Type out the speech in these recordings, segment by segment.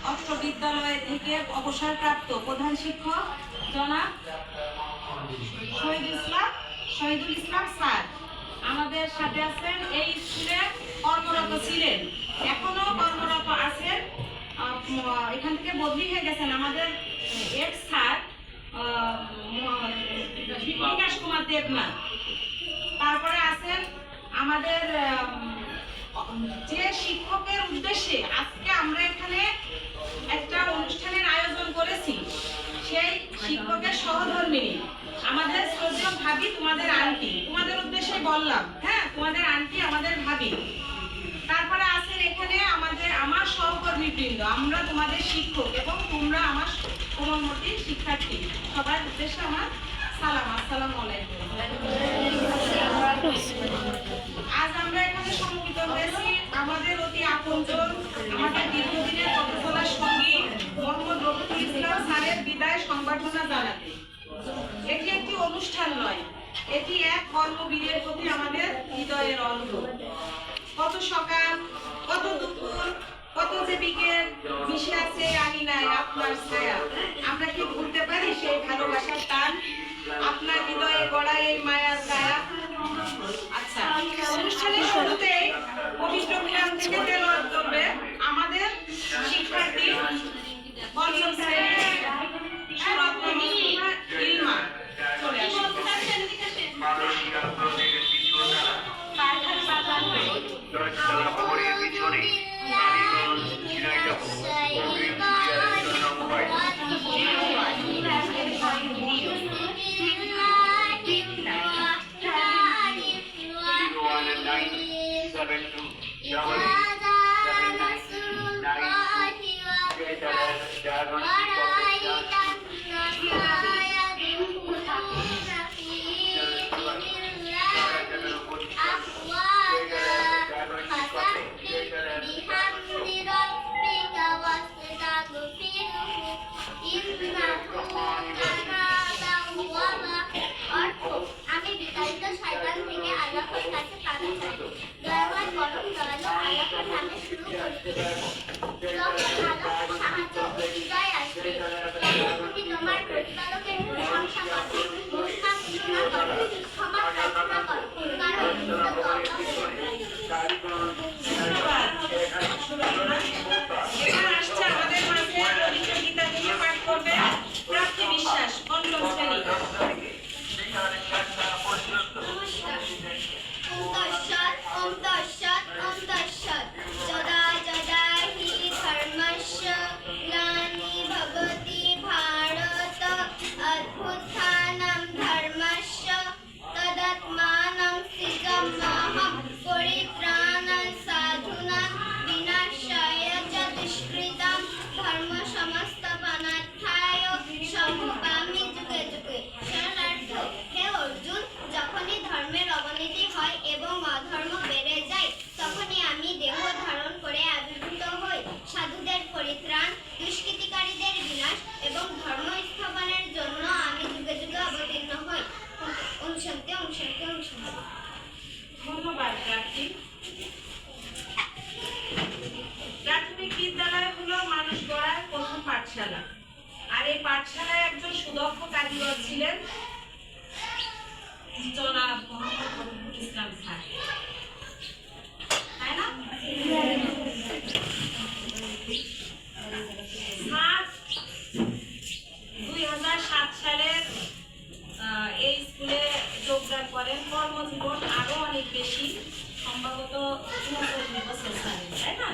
অত্র বিদ্যালয় থেকে অবসরপ্রাপ্ত প্রধান শিক্ষক জনাব শহীদুল ইসলাম স্যার আমাদের সাথে আছেন। এই স্কুলে কর্মরত ছিলেন, এখনো কর্মরত আছেন। এখান থেকে বদলি হয়ে গেছেন আমাদের এক্স স্যার বিকাশ কুমার দেবনাথ। তারপরে আছেন আমাদের যে শিক্ষকের উদ্দেশ্যে আজকে আমরা এখানে একটা অনুষ্ঠানের আয়োজন করেছি, সেই শিক্ষকের সহধর্মিণী আমাদের শ্রদ্ধেয় ভাবি, তোমাদের আন্টি, তোমাদের উদ্দেশ্যে বললাম, হ্যাঁ তোমাদের আন্টি আমাদের ভাবি। তারপরে আছেন এখানে আমার সহকর্মীবৃন্দ, আমরা তোমাদের শিক্ষক এবং তোমরা আমার কোমলমতি শিক্ষার্থী। সবার উদ্দেশ্যে আমার সালাম, আসসালামু আলাইকুম। আজ আমরা এখানে সমবেত হয়েছি আমাদের অতি আপনজন, আমাদের দীর্ঘদিনের পথ চলার সঙ্গী মোহাম্মদ রফিকুল ইসলাম স্যারের বিদায় সংবর্ধনা জানাতে। এটি একটি অনুষ্ঠান নয়, এটি এক কর্মবীরের প্রতি আমাদের হৃদয়ের অন্ধ। কত সকাল, কত দুপুর, কত যে বিকেল মিশে আছে আঙিনায় আপনার ছায়া। আমরা কি ভুলতে পারি সেই ভালোবাসার টান, আপনার হৃদয়ে গড়া এই মায়ার কায়া? আচ্ছা, অনুষ্ঠানের শুরুতেই পবিত্র কোরআন থেকে তেলাওয়াত করবে আমাদের শিক্ষার্থী পঞ্চম শ্রেণীর সুরত্ন ইলমা। চলে আসুন। আমি বিতাড়িত শয়তান থেকে আল্লাহর কাছে পানা চাই। দয়াময় পরম দয়ালু আল্লাহর নামে শুরু করি। যখন আল্লাহর সাহায্য ও বিজয় আসবে, তখন তুমি তোমার প্রতিপালকের প্রশংসা করো, মুস্তাক ঘোষণা করো, ক্ষমা প্রার্থনা করো, কারণ মূলত এবার আসছে আমাদের মাঝে পবিত্র গীতা থেকে পাঠ করবে প্রাপ্তি বিশ্বাস, পঞ্চম শ্রেণী। ওম তৎসৎ ওম তৎসৎ যদা যদা হি ধর্মস্য গ্লানি ভবতি ভারত অভ্যুত্থানম ধর্মস্য তদাত্মানং সৃজম্যহং পরিত্রাণায় সাধুনাং বিনাশায় চ দুষ্কৃতাং ধর্ম সংস্থাপনার্থায় সম্ভবামি যুগে যুগে। শরণার্থ, হে অর্জুন, যখনই ধর্মের অবনতি হয় এবং অধর্ম বেড়ে যায়, তখনই আমি দেহ ধারণ করে আবির্ভূত হই। সাধুদের পরিত্রাণ, দুষ্কৃতিকারীদের বিনাশ এবং ধর্ম স্থাপনের জন্য আমি যুগে যুগে অবতীর্ণ হই। অনুসন্তে অনুসন্তে অনুসন্তে। ধন্যবাদ প্রার্থী। প্রাথমিক বিদ্যালয় হলো মানুষ গড়ার প্রথম পাঠশালা, আর এই পাঠশালায় একজন সুদক্ষ কারিগর ছিলেন জনাব মোহাম্মদ রফিকুল ইসলাম স্যার, তাই না? স্যার 2007 সালের এই স্কুলে যোগদান করেন। কর্মজীবন আরো অনেক বেশি, সম্ভবত 39 বছর স্যারের, তাই না?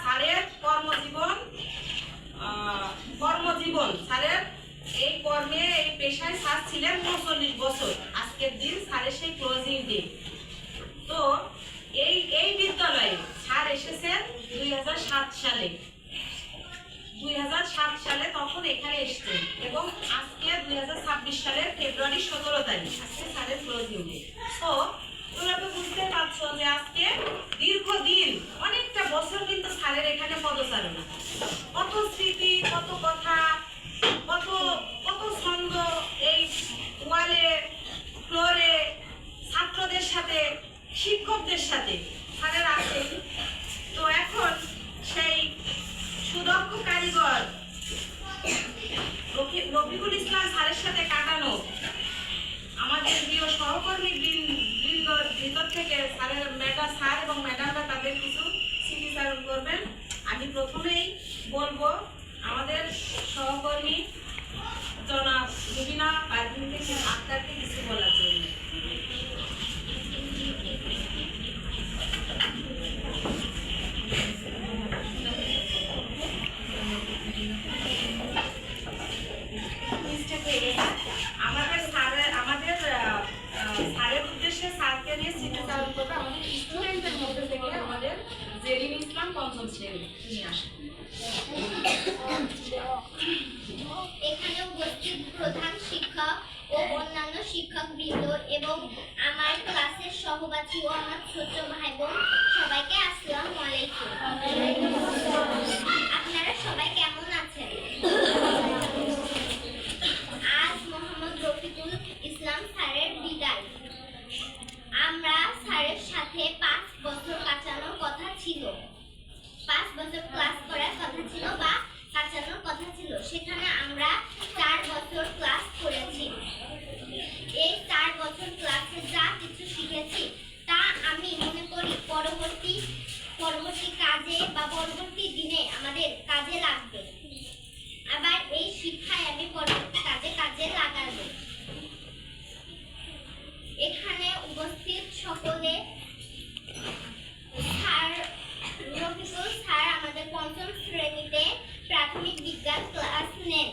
স্যারের কর্মজীবন স্যারের এই কর্মে, এই পেশায় স্যার ছিলেন 39 বছর। আজকের দিন স্যারের সেই ক্লোজিং ডে। তো এই বিদ্যালয়ে স্যার এসেছেন 2007 সালে। 2007 সালে তখন এখানে এসেছেন এবং আজকে 2026 সালের ফেব্রুয়ারি 17 তারিখ আজকে স্যারের ক্লোজিং ডে। তো তোমরা তো বুঝতে পারছো যে আজকে দীর্ঘদিন অনেকটা বছর কিন্তু স্যারের এখানে পদচারণা, কত স্মৃতি, কত কথা, কত কত ছন্দ এই ওয়ালে ফ্লোরে ছাত্রদের সাথে, শিক্ষকদের সাথে স্যারের আছে। তো এখন সেই সুদক্ষ কারিগর রফিকুল ইসলাম স্যারের সাথে কাটানো আমাদের প্রিয় সহকর্মী বৃন্দর ভিতর থেকে স্যার এবং ম্যাডামরা তাদের কিছু স্মৃতিচারণ করবেন। আমি প্রথমেই বলবো আমাদের সহকর্মী জনাব রুবিনা পারভিন থেকে আক্তারকে কিছু বলার জন্য। আমাদের স্যারের উদ্দেশ্যে স্যারকে নিয়ে স্মৃতিচারণ করবে আমাদের স্টুডেন্টদের মধ্যে থেকে আমাদের জেরিন ইসলাম পঞ্চম শ্রেণী নিয়ে আসে। এখানে উপস্থিত প্রধান শিক্ষক ও অন্যান্য শিক্ষকবৃন্দ এবং আমার ক্লাসের সহপাঠী ও আমার ছোট ভাই বোন সবাইকে আসসালামু আলাইকুম। আপনারা সবাই কেমন আছেন? আজ মোহাম্মদ রফিকুল ইসলাম স্যারের বিদায়। আমরা স্যারের সাথে 5 বছর কাটানোর কথা ছিল, 5 বছর ক্লাস করার কথা ছিল বা কাটানোর কথা ছিল। সেখানে আমরা 4 বছর ক্লাস করেছি। এই 4 বছর ক্লাসে যা কিছু শিখেছি তা আমি মনে করি পরবর্তী কাজে বা পরবর্তী দিনে আমাদের কাজে লাগবে। আবার এই শিক্ষায় আমি পরবর্তী কাজে লাগাবো। এখানে উপস্থিত সকলে রফিকুল স্যার আমাদের পঞ্চম শ্রেণীতে প্রাথমিক বিজ্ঞান ক্লাস নেন।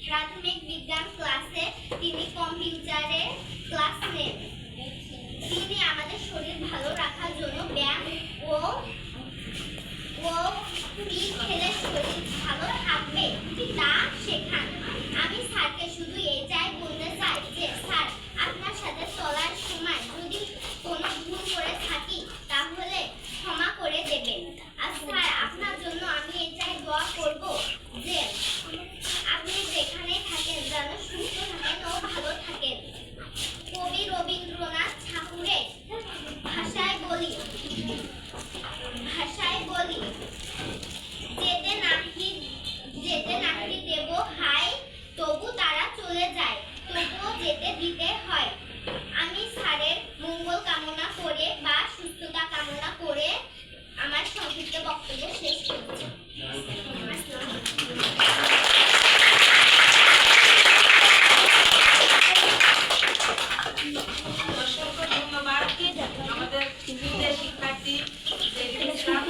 প্রাথমিক বিজ্ঞান ক্লাসে তিনি কম্পিউটারে ক্লাস নেন। তিনি আমাদের শরীর ভালো রাখার জন্য ব্যায়াম ও কি খেলে শরীর ভালো থাকবে তা শেখান। আমি স্যারকে শুধু এটাই বলতে চাই যে স্যার আপনার সাথে চলার সময় যদি কোনো ভুল করে থাকি তাহলে ক্ষমা করে দেবেন। আর স্যার আপনার জন্য আমি এটাই দোয়া করব যে আপনি যেখানে থাকেন যেন সুস্থ থাকেন ও ভালো থাকেন। কবি রবীন্দ্রনাথ ঠাকুরের ভাষায় বলি যেতে নাহি দেব হায় তবু তারা চলে যায়, তবুও যেতে দিতে হয়। আমি স্যারের মঙ্গল কামনা করে বা সুস্থতা কামনা করে আমার সংক্ষিপ্ত বক্তব্য শেষ করছি। অসংখ্য ধন্যবাদ আমাদের শিক্ষার্থী জেরিন ইসলাম।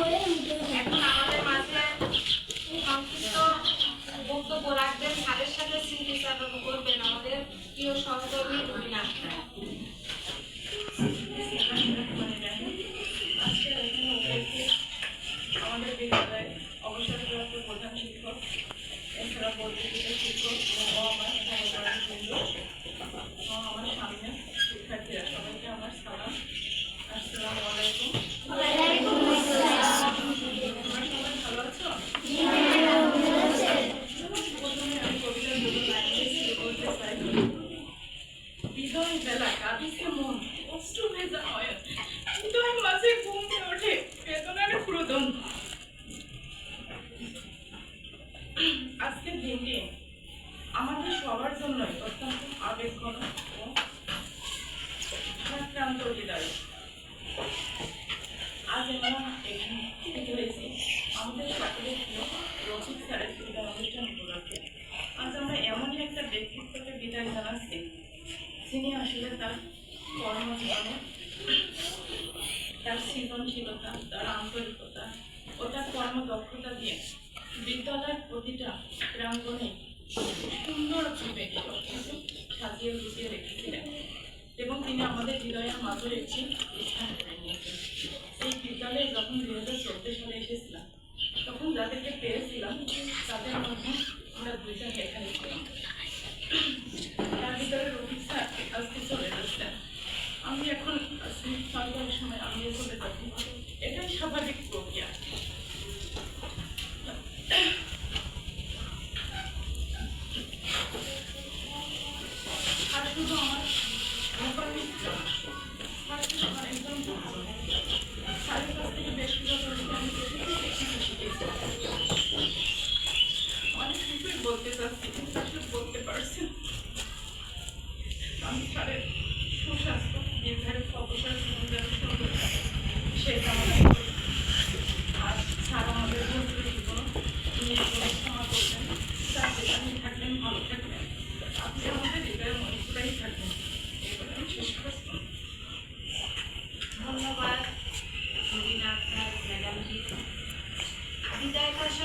এখন আমাদের মাঝে সংক্ষিপ্ত বক্তব্য রাখবেন, স্যারের সাথে স্মৃতিচারণ করবেন আমাদের প্রিয় সহকর্মী রুবিনা আক্তার। আমাদের বিদ্যালয়ে অবসরপ্রাপ্ত প্রধান শিক্ষক, এছাড়া বর্ধিত শিক্ষক ও আমার সহকর্মীবৃন্দ ও আমার সামনে শিক্ষার্থীরা সবাইকে আমার সালাম। আসসালামু আলাইকুম। তোমরা সবাই ভালো আছো? প্রথমে আমি কবিতার দুটো লাইন দিয়ে বলতে চাই। বিজয় বেলা কাঁদিছে মন, অশ্রু ভেজা হয়, হৃদয় মাঝে ঘুমতে ওঠে বেদনার ক্রোদন। আজকের দিনটি আমাদের সবার জন্যই অত্যন্ত আবেগঘন ও ভারাক্রান্ত হৃদয়। আজ আমরা এখানে হয়েছি আমাদের সকলের প্রিয় রফিক স্যারের বিদায় অনুষ্ঠান উপলক্ষে। আজ আমরা এমনই একটা ব্যক্তিত্বকে বিদায় জানাচ্ছি যিনি আসলে তার কর্মজীবনে তার সৃজনশীলতা, তার আন্তরিকতা ও তার কর্মদক্ষতা দিয়ে বিদ্যালয়ের প্রতিটা প্রাঙ্গণে সুন্দরভাবে সবকিছু সাজিয়ে গুছিয়ে রেখেছিলেন এবং তিনি আমাদের হৃদয়ের মাঝে একটি স্থান করে নিয়েছেন। এই বিদ্যালয়ে যখন 2014 সালে এসেছিলাম তখন যাদেরকে পেয়েছিলাম তাদের মধ্যে আমরা দুইজন এখানে ছিলাম। তার ভিতরে রফিক স্যার আজকে চলে যাচ্ছেন। আমি এখন সরকারের সময় আমিও চলে যাচ্ছি, এটাই স্বাভাবিক প্রক্রিয়া। আর শুধু আমার একদম স্যারের কাছ থেকে বেশ কিছু আমি শিখেছি।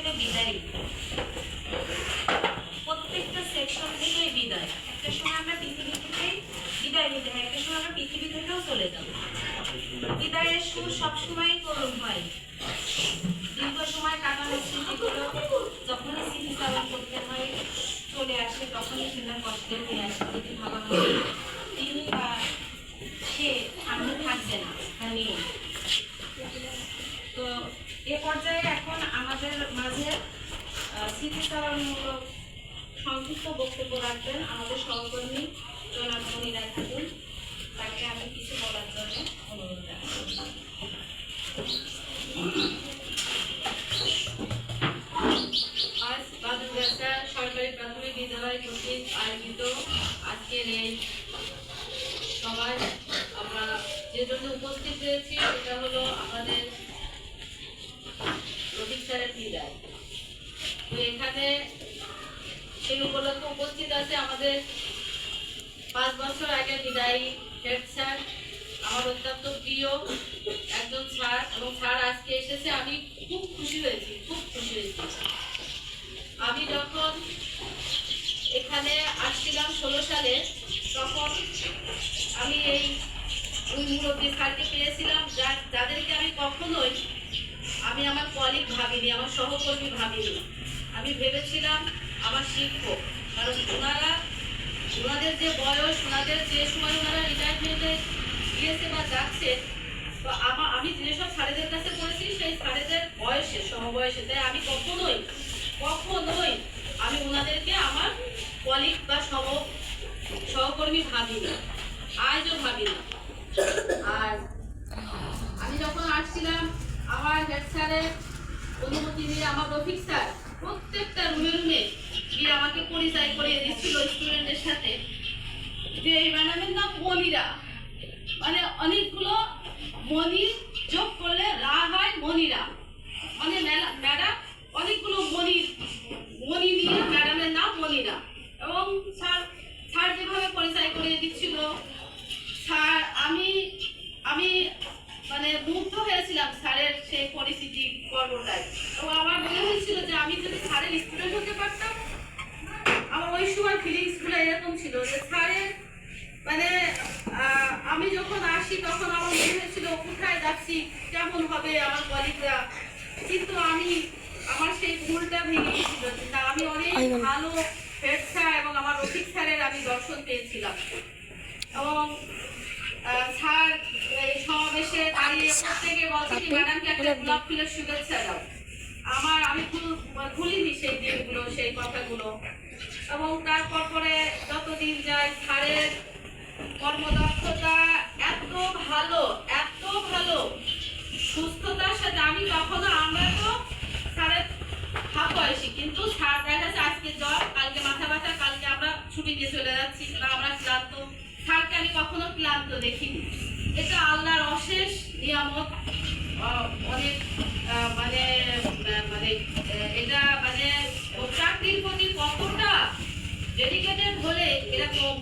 থেকে বিদায়, প্রত্যেকটা সেকশন থেকেই বিদায়। একটা সময় আমরা পৃথিবী থেকেই বিদায় নিতে হয়, একটা সময় আমরা পৃথিবী থেকেও চলে যাব। বিদায়ের সুর সবসময় করুণ হয়। দীর্ঘ সময় কাটানো স্মৃতিগুলো যখনই স্মৃতিচারণ করতে হয় চলে আসে, তখনই সেটা কষ্টের হয়ে আসে। যদি ভাবা হয় তিনি বা সে সামনে থাকবে না, নেই। তো এ পর্যায়ে এখন আমাদের মাঝে স্মৃতিচারণমূলক সংক্ষিপ্ত বক্তব্য রাখবেন আমাদের সহকর্মী জনাব মনিরা খাতুন। তাকে আমি কিছু বলার জন্য অনুরোধ রাখছি। আজ বাদুরগাছা সরকারি প্রাথমিক বিদ্যালয় কর্তৃক আয়োজিত আজকের এই সভায় আমরা যে জন্য উপস্থিত হয়েছি সেটা হলো আমাদের রফিক স্যারের বিদায়। তো এখানে সেই উপলক্ষে উপস্থিত আছে আমাদের 5 বছর আগে বিদায়ী হেড স্যার, আমার অত্যন্ত প্রিয় একজন স্যার, এবং স্যার আজকে এসেছে। আমি খুব খুশি হয়েছি, খুব খুশি হয়েছি। আমি যখন এখানে আসছিলাম 16 সালে, তখন আমি এই মুরব্বী স্যারকে পেয়েছিলাম যাদেরকে আমি কখনোই আমি আমার কলিগ ভাবিনি, আমার সহকর্মী ভাবিনি। আমি ভেবেছিলাম আমার শিক্ষক, কারণ ওনাদের যে বয়স, ওনাদের যে সময় ওনারা রিটায়ারমেন্টে গিয়েছে বা যাচ্ছে, তো আমি যেসব স্যারেদের কাছে পড়েছি সেই স্যারেদের বয়সে সমবয়সে, তাই আমি কখনোই আমি ওনাদেরকে আমার কলিগ বা সহকর্মী ভাবিনি, আজও ভাবি না। আর আমি যখন আসছিলাম আমার হেড স্যারের অনুমতি নিয়ে আমার রফিক স্যার প্রত্যেকটা রুমে গিয়ে আমাকে পরিচয় করিয়ে দিচ্ছিল স্টুডেন্টদের সাথে যে এই ম্যাডামের নাম মনিরা, মানে অনেকগুলো মনি যোগ করলে রা হয় মনিরা, মানে ম্যাডাম অনেকগুলো মনি নিয়ে ম্যাডামের নাম মনিরা। এবং স্যার যেভাবে পরিচয় করিয়ে দিচ্ছিল, স্যার আমি মানে মুগ্ধ হয়েছিলাম স্যারের সেই পরিস্থিতি পর্বটায়। এবং আমার মনে হয়েছিল যে আমি যদি স্যারের স্টুডেন্ট হতে পারতাম। আমার ওই সময় ফিলিংস গুলো এরকম ছিল যে স্যারের মানে আমি যখন আসি তখন আমার মনে হয়েছিল কোথায় যাচ্ছি, কেমন হবে আমার কলিগরা, কিন্তু আমার সেই ভুলটা ভেঙে গেছিল। আমি অনেক ভালো হেড স্যার এবং আমার রফিক স্যারের আমি দর্শন পেয়েছিলাম। এবং স্যার এই সমাবেশে দাঁড়িয়ে প্রত্যেকে বলছে কি ম্যাডামকে একটা গোলাপ ফুলের শুভেচ্ছা দাও। আমি ভুলিনি সেই দিনগুলো, সেই কথাগুলো। এবং তারপর পরে যতদিন যায় স্যারের কর্মদক্ষতা এত ভালো, সুস্থতার সাথে আমরা তো স্যারের হাফ বয়সী, কিন্তু স্যার দেখা যাচ্ছে আজকে জ্বর, কালকে মাথা ব্যথা, কালকে আমরা ছুটি দিয়ে চলে যাচ্ছি বা আমরা ক্লান্ত। স্যারকে আমি কখনো ক্লান্ত দেখিনি। এটা আল্লাহর অশেষ নিয়ামত। অনেক এটা চাকরির প্রতি কতটা ডেডিকেটেড হলে এরকম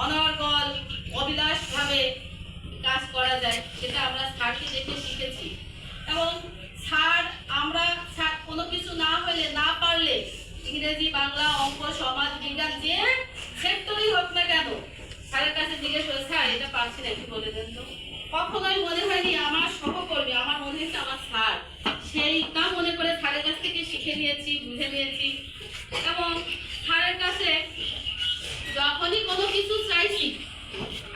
অনর্গল অবিলাস ভাবে কাজ করা যায়, সেটা আমরা স্যারকে দেখে শিখেছি। এবং স্যার কোনো কিছু না হলে, না পারলে ইংরেজি, বাংলা, অঙ্ক, সমাজ বিজ্ঞান যে সেক্টরই হোক না কেন, স্যারের কাছে জিজ্ঞেস করে স্যার এটা পারছি না, একটু বলে দেন তো। কখনোই মনে হয়নি আমার সহকর্মী, আমার মনে হয়েছে আমার স্যার, সেইটা মনে করে স্যারের কাছ থেকে শিখে নিয়েছি, বুঝে নিয়েছি। এবং স্যারের কাছে যখনই কোনো কিছু চাইছি,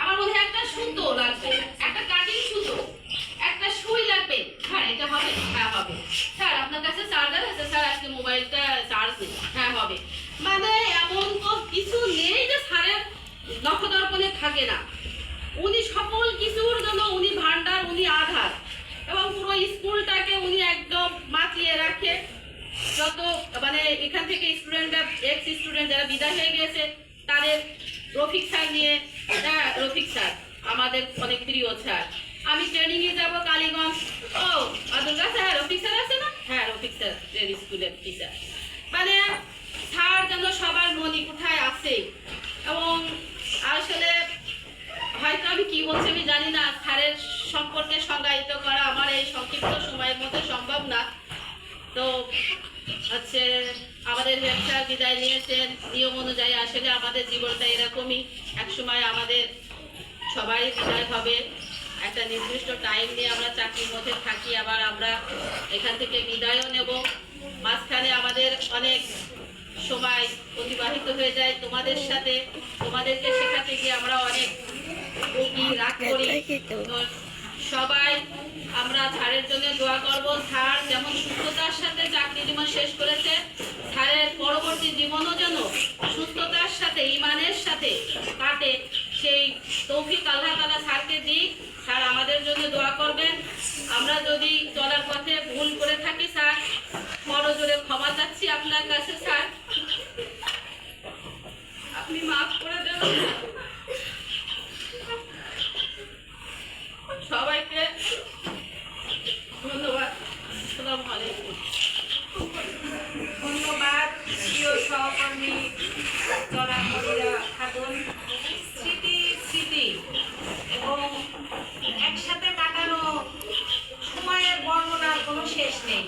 আমার মনে হয় একটা সুতো লাগবে, একটা কাটিং সুতো, একটা সুই লাগবে, হ্যাঁ এটা হবে, হ্যাঁ হবে। স্যার আপনার কাছে চার্জার আছে? স্যার আজকে মোবাইলটা চার্জ নেই, হ্যাঁ হবে। মানে এমন কিছু নেই যে স্যারের নখদর্পণে থাকে না। উনি সকল কিছুর জন্য উনি ভান্ডার, উনি আধার। এবং পুরো স্কুলটাকে উনি একদম মাতিয়ে রাখে। যত এখান থেকে এক্স স্টুডেন্ট যারা বিদায় হয়ে গেছে তাদের রফিক স্যার নিয়ে, রফিক স্যার আমাদের অনেক প্রিয় স্যার। আমি ট্রেনিং এ যাবো কালীগঞ্জ, ও আদুল্লাহ স্যার, রফিক স্যার আছে না? হ্যাঁ রফিক স্যার স্কুলের টিচার। মানে স্যার যেন সবার মনে কোথায় আছে। এবং আসলে হয়তো আমি কি বলছি আমি জানি না, স্যারের সম্পর্কে সংজ্ঞায়িত করা আমার এই সংক্ষিপ্ত সময়ের মধ্যে সম্ভব না। তো হচ্ছে আমাদের হেড স্যার বিদায় নিয়েছেন নিয়ম অনুযায়ী। আসলে আমাদের জীবনটা এরকমই, একসময় আমাদের সবাই বিদায় হবে, একটা নির্দিষ্ট টাইম নিয়ে আমরা চাকরির মধ্যে থাকি, আবার আমরা এখান থেকে বিদায়ও নেব। মাঝখানে আমাদের অনেক সময় অতিবাহিত হয়ে যায় তোমাদের সাথে, তোমাদেরকে শেখাতে গিয়ে আমরা অনেক রাগ করি। তো সবাই আমরা স্যারের জন্য দোয়া করব। স্যার যেমন সুস্থতার সাথে চাকরি জীবন শেষ করেছে, স্যারের পরবর্তী জীবনও যেন সুস্থতার সাথে ঈমানের সাথে কাটে, সেই তৌফিক আল্লাহ তাআলা স্যারকে দিই। স্যার আমাদের জন্য দোয়া করবেন। আমরা যদি চলার পথে ভুল করে থাকি স্যার, করজোড়ে ক্ষমা চাচ্ছি আপনার কাছে স্যার, আপনি মাফ করে দেবেন। সবাইকে ধন্যবাদ। আসসালামু আলাইকুম। ধন্যবাদ প্রিয় সহকর্মী জনাবলীরা খাতুন। স্মৃতি স্মৃতি এবং একসাথে কাটানো সময়ের বর্ণনার কোনো শেষ নেই।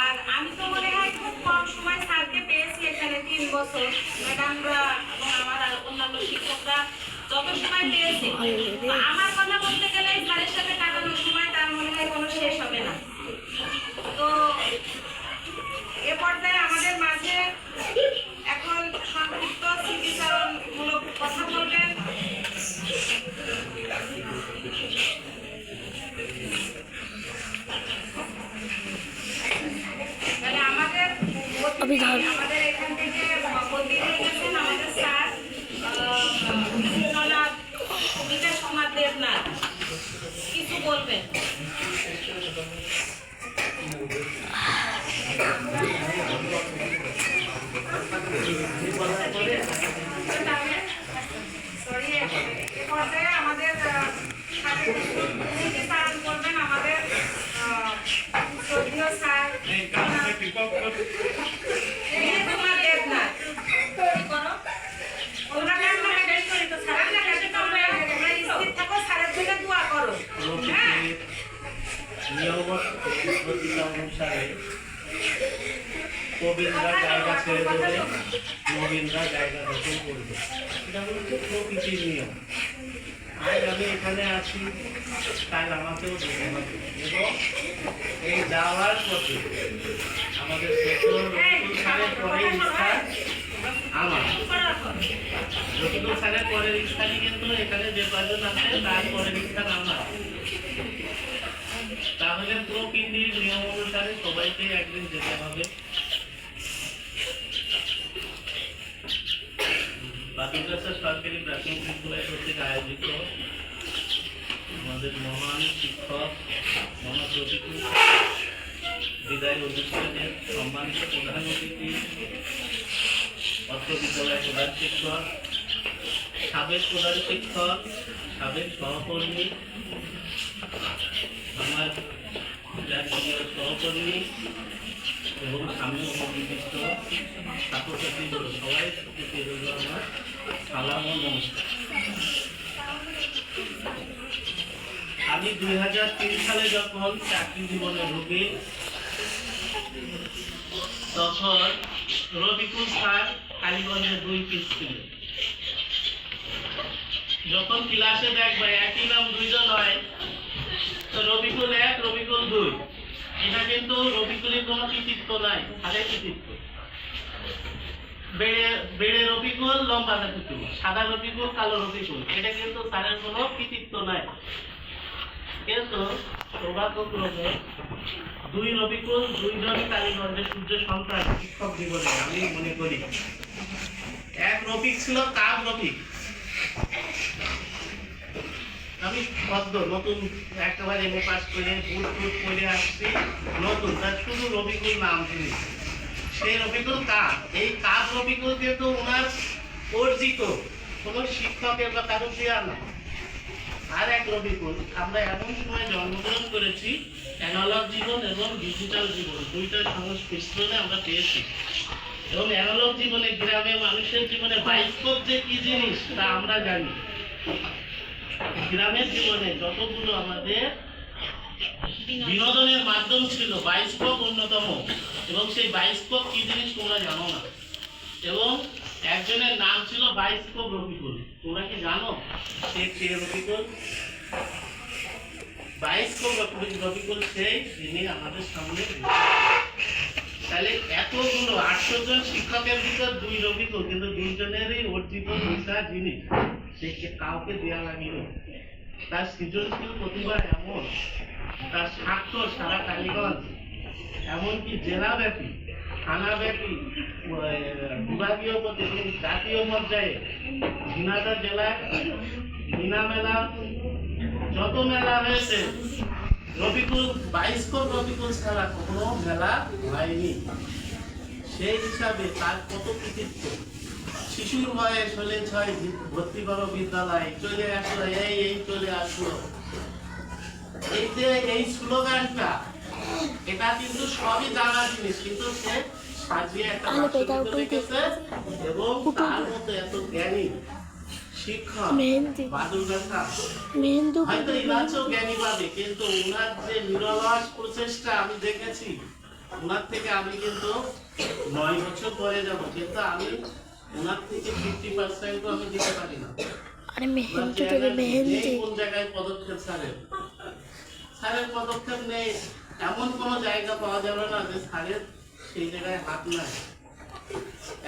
আর আমি তো মনে হয় খুব কম সময় স্যারকে পেয়েছি এখানে, 3 বছর। ম্যাডামরা এবং আমার আর অন্যান্য শিক্ষকরা যত সময় পেয়েছে, তো আমার কথা বলতে গেলে স্যারের সাথে কাটানো সময় তার মনে হয় কোনো শেষ হবে না। তো এ পর্যায়ে আমাদের মাঝে এখন সংক্ষিপ্ত স্মৃতিচারণমূলক কথা বলবেন তাহলে আমাদের এখান থেকে বদলি হয়ে গেছেন আমাদের স্যার জনাব বিকাশ কুমার দেবনাথ, কিছু বলবেন। সরি, এ পর্যায়ে আমাদের সাথে স্মৃতিচারণ করবেন আমাদের শ্রদ্ধেয় স্যার কুমার দেবনাথ। ওনাকে আমরা রিকোয়েস্ট করি তো স্যার, তোমরা স্থির থাকো, স্যারের জন্য দোয়া করো। হ্যাঁ, অনুসারে কবিরা জায়গা ছেড়ে দেবে, নবীনরা জায়গা দখল করবে। এটা হচ্ছে প্রকৃতির নিয়ম। আজ আমি এখানে আছি, কাল আমাকেও যেতে হবে। এবং এই যাওয়ার পথে আমাদের রফিকুল স্যারের পরের স্থান আমার। রফিকুল স্যারের পরের স্থানই কিন্তু এখানে যে কজন আছে তার পরের স্থান আমার। তাহলে প্রকৃতির নিয়ম অনুসারে সবাইকে একদিন যেতে হবে। বাতিলগাছা সরকারি প্রাথমিক বিদ্যালয় কর্তৃক আয়োজিত আমাদের মহান শিক্ষক মোহাম্মদ রফিকুল বিদায় অনুষ্ঠানের সম্মানিত প্রধান অতিথি, অত্র বিদ্যালয়ের প্রধান শিক্ষক, সাবেক প্রধান শিক্ষক, সাবেক সহকর্মী, আমার জাতীয় সহকর্মী এবং সামনে নির্দিষ্ট ছাত্রছাত্রীগুলো সবাই আমার সালাম ও নমস্কার। আমি 2003 সালে যখন চাকরি জীবনে ঢুকি, তখন রফিকুল স্যার কালীগঞ্জে 2 পিস ছিল। যখন ক্লাসে দেখবা একই নাম 2 জন হয়, তো রফিকুল 1, রফিকুল 2, এটা কিন্তু রফিকুলের কোনো কৃতিত্ব নাই, স্যারের কৃতিত্ব। বেড়ে রফিকুল, লম্বা রফিকুল, সাদা রফিকুল, কালো রফিকুল, এটা কিন্তু স্যারের কোনো কৃতিত্ব নাই। কিন্তু সৌভাগ্যক্রমে 2 রফিকুল, 2 জনই কালীগঞ্জের সূর্য সন্তান শিক্ষক জীবনে আমি মনে করি। 1 রফিক ছিল কাজ রফিক। আমি সদ্য নতুন একেবারে এমএ পাস করে বুট করে আসছি, নতুন, তার শুধু রফিকুল নাম শুনি। সেই রফিকুল কাজ, এই কাজ রফিকুল কিন্তু ওনার অর্জিত কোনো শিক্ষকের বা কারো দেওয়া না। আর 1 রফিকুল, আমরা এমন সময় জন্মগ্রহণ করেছি, অ্যানালগ জীবন এবং ডিজিটাল জীবন 2টার সংমিশ্রণে আমরা পেয়েছি। এবং অ্যানালগ জীবনে গ্রামে মানুষের জীবনে বায়োস্কোপ যে কি জিনিস তা আমরা জানি। গ্রামের জীবনে যতগুলো আমাদের বিনোদনের মাধ্যম ছিল বায়োস্কোপ অন্যতম, এবং সেই বায়োস্কোপ কি জিনিস তোমরা জানো না। এবং একজনের নাম ছিল বায়োস্কোপ রফিকুল। তোমরা কি জানো সে কে রফিকুল? বায়োস্কোপ রফিকুল সেই যিনি আমাদের সামনে। তাহলে এতগুলো 800 জন শিক্ষকের ভিতর 2 রফিকুল, কিন্তু 2 জনেরই অর্জিত বিষয় জিনিস সে কাউকে দেওয়া লাগেনি। তার সৃজনশীল প্রতিভা এমন, তার স্বাক্ষর সারা কালীগঞ্জ, এমনকি জেলাব্যাপী, থানাব্যাপী, বিভাগীয় এবং জাতীয় পর্যায়ে ঝিনাইদহ জেলায় মিনা মেলা, যত মেলা হয়েছে রফিকুল, বায়োস্কোপ রফিকুল ছাড়া কোনো মেলা হয়নি। সেই হিসাবে তার কত কৃতিত্ব। শিশুর বয়স হলে 6 ভর্তি করো বিদ্যালয়ে, চলে আসলো, এই চলে আসলো। এই যে এই স্লোগানটা, এটা কিন্তু সবই জানা জিনিস, কিন্তু সে সাজিয়ে একটা রেখেছে। এবং তার মতো এত জ্ঞানী শিক্ষক বাদুর ব্যথা, হয়তো ইনাচও জ্ঞানী পাবে, কিন্তু উনার যে নিরলস প্রচেষ্টা আমি দেখেছি, উনার থেকে আমি কিন্তু 9 বছর পরে যাব, কিন্তু আমি উনার থেকে 50% আমি দিতে পারি না। কোন জায়গায় পদক্ষেপ স্যারের পদক্ষেপ নেই, এমন কোন জায়গা পাওয়া যাবে না যে স্যারের সেই জায়গায় হাত নাই।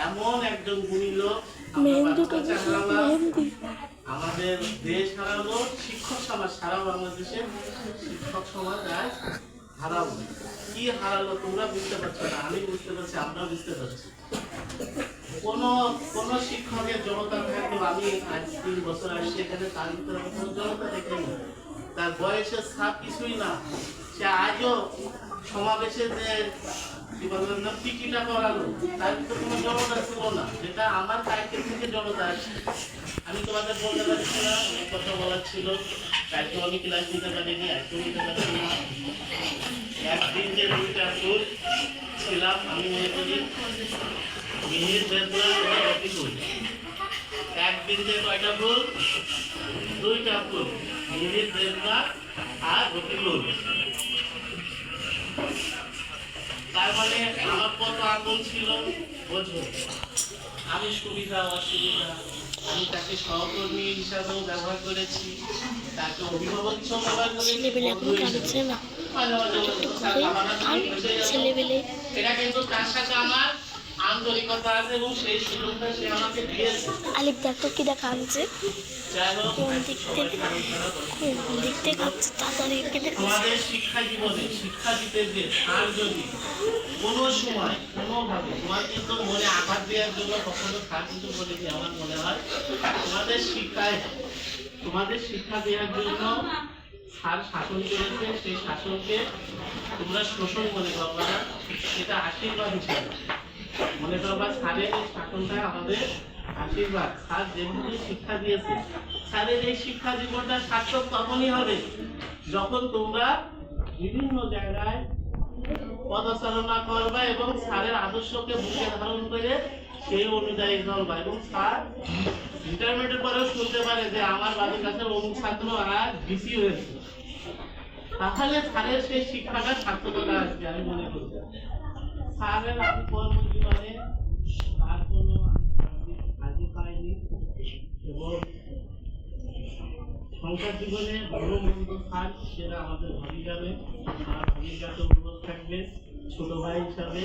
এমন একজন গুণী লোক আমাদের দেশ হারালো, শিক্ষক সমাজ সারা বাংলাদেশে শিক্ষক সমাজ আজ হারালো। কি হারালো তোমরা বুঝতে পারছো না, আমি বুঝতে পারছি, আমরা বুঝতে পারছি। কোন শিক্ষকের জনতা থাকলেও, আমি আজ 3 বছর আসছি এখানে, তার ভিতরে কোনো জনতা দেখিনি। তার বয়সের ছাপ কিছুই না। সে আজও সমাবেশে যে কি বলবেন না টিকিটা করালো, তার ভিতরে কোনো জনতা ছিল না, যেটা আমার সাইকেল থেকে জনতা আসছে। আমি তোমাদের বলতে পারছি না, অনেক কথা বলার ছিল, কালকে আমি ক্লাস নিতে পারিনি, আজকেও নিতে পারছি না। একদিন যে 2টা ফুল ছিলাম, আমি মনে করি মিহির বেদনা রফিকুল। একদিন যে 2টা ফুল, 2টা ফুল, মিহির বেদনা আর রফিকুল। তার মানে আমার কত আগুন ছিল বোঝো। আমি সুবিধা অসুবিধা, আমি তাকে সহকর্মী হিসাবেও ব্যবহার করেছি, তাকে অভিভাবক হিসেবে ব্যবহার করেছি। এটা কিন্তু তার সাথে আমার আন্তরিকতা আছে, এবং সেই সুযোগটা সে আমাকে দিয়েছে। আলিফ দেখো কি দেখা আনছে, কোন দিক থেকে খাচ্ছে তাড়াতাড়ি। আমাদের শিক্ষা জীবনে শিক্ষা দিতে যে তার যদি কোনো সময় কোনোভাবে তোমার কিন্তু মনে আঘাত দেওয়ার জন্য কখনো তার কিন্তু বলেনি, আমার মনে হয় তোমাদের শিক্ষা দেওয়ার জন্য স্যার শাসন করেছে, সেই শাসনকে তোমরা শোষণ মনে করবা না, এটা আশীর্বাদ হিসাবে মনে করবা। স্যারের এই শাসনটা আমাদের আশীর্বাদ। স্যার যেভাবে শিক্ষা দিয়েছে, স্যারের এই শিক্ষা জীবনটা সার্থক তখনই হবে যখন তোমরা বিভিন্ন জায়গায় পদচারণা করবা এবং স্যারের আদর্শকে বুকে ধারণ করে সেই অনুযায়ী চলবা। এবং স্যার ইন্টারমিডিয়েট পরেও শুনতে পারে যে আমার বাড়ির কাছে অমুক ছাত্র আর ডিসি হয়েছে, তাহলে স্যারের সেই শিক্ষাটা সার্থকতা আসবে আমি মনে করি। স্যারের আমি কর্মজীবনে তার কোনো কাজও পাইনি, এবং সংসার জীবনে ভালো মন্দ স্যার সেটা আমাদের ভাবি যাবে, আমার ভাবির কাছে অনুরোধ থাকবে ছোট ভাই হিসাবে।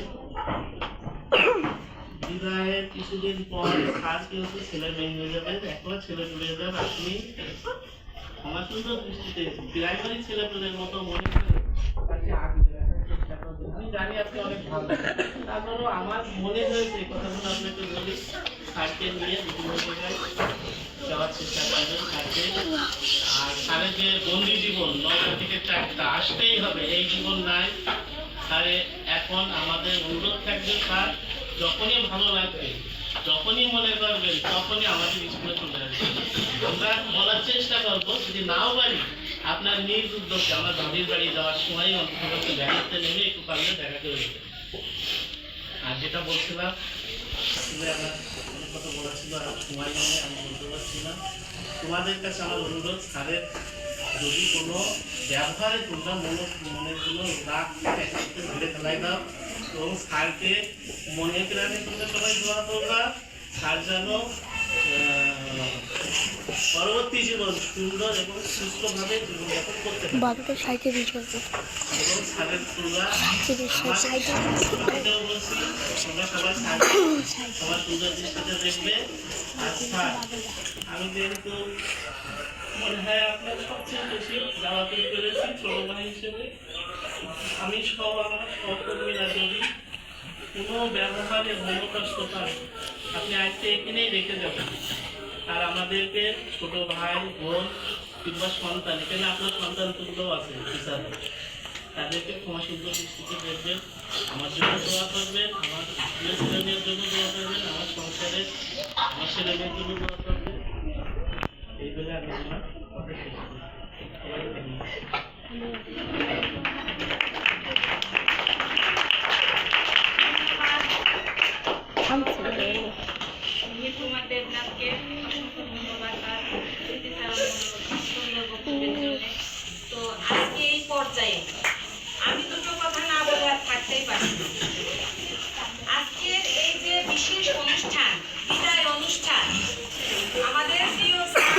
বিদায়ের কিছুদিন পর স্যার কিন্তু ছেলে মেয়ে হয়ে যাবে, এখন ছেলে চলে যাবে। আপনি আমার সুন্দর দৃষ্টিতে প্রাইমারি ছেলেপেলের মতো মনে করে তাকে আগলে রাখার চেষ্টা করবেন। আমি জানি আপনি অনেক ভালো, তারপরেও আমার মনে হয়েছে কথাগুলো আপনাকে বলি। স্যারকে নিয়ে বিভিন্ন জায়গায় যাওয়ার চেষ্টা করবেন স্যারকে। আর স্যারের যে বন্দি জীবন 9টা থেকে 4টা আসতেই হবে, এই জীবন নাই। স্যারে এখন আমাদের অনুরোধ থাকবে, স্যার যখনই ভালো লাগবে, যখনই মনে করবেন, তখনই আমাদের স্কুলে চলে আসবে। আমরা বলার চেষ্টা করবো, যদি নাও পারি আপনার নিজ উদ্যোগে আমার ভাবির বাড়ি যাওয়ার সময় অন্তত দেখাতে নেমে একটু পারলে দেখা করে দেবেন। আর যেটা বলছিলাম আমার অনেক কথা বলা ছিল, আর সময় নেই আমি বলতে পারছি না। তোমাদের কাছে আমার অনুরোধ, স্যারের যদি কোনো ব্যবহারে তোমরা মনে কোনো রাগ থাকে ধরে ফেলাই দাও এবং স্যারকে মনে প্রাণে তোমরা সবাই দোয়া করবা। স্যার যেন পরবর্তী জীবন সুন্দর এবং সুস্থভাবে জীবনযাপন করতে পারে। বারোটা 37 বছর। এবং স্যারের তোমরা আমার বলছি তোমরা সবাই সবার সুন্দর দৃষ্টিতে দেখবে। আচ্ছা, আমি যেহেতু মনে হয় আপনার সবচেয়ে বেশি জ্বালাতন করেছি ছোট ভাই হিসেবে, আমি সব আমার সহকর্মীরা যদি কোনো ব্যবহারে মনোকষ্ট পান আপনি আজকে এখানেই রেখে যাবেন। আর আমাদেরকে ছোট ভাই বোন কিংবা সন্তান, এখানে আপনার সন্তান তুলতেও আছে হিসাবে, তাদেরকে ক্ষমাসুন্দর দৃষ্টিতে দেখবেন। আমার জন্য দোয়া করবেন, আমার প্রিয় ছেলেমেয়ের জন্য দোয়া করবেন, আমার সংসারে আমার ছেলেমেয়ের জন্য দোয়া করবেন। এই বলে আমি আমার কথা শেষ করি। সবাই কুমার দেবনাথকে অসংখ্য ধন্যবাদ তার সুন্দর বক্তব্যের জন্য। তো আজকে এই পর্যায়ে আমি দুটো কথা না বলে আর থাকতেই পারি না। আজকের এই যে বিশেষ অনুষ্ঠান, বিদায় অনুষ্ঠান, আমাদের প্রিয় স্যার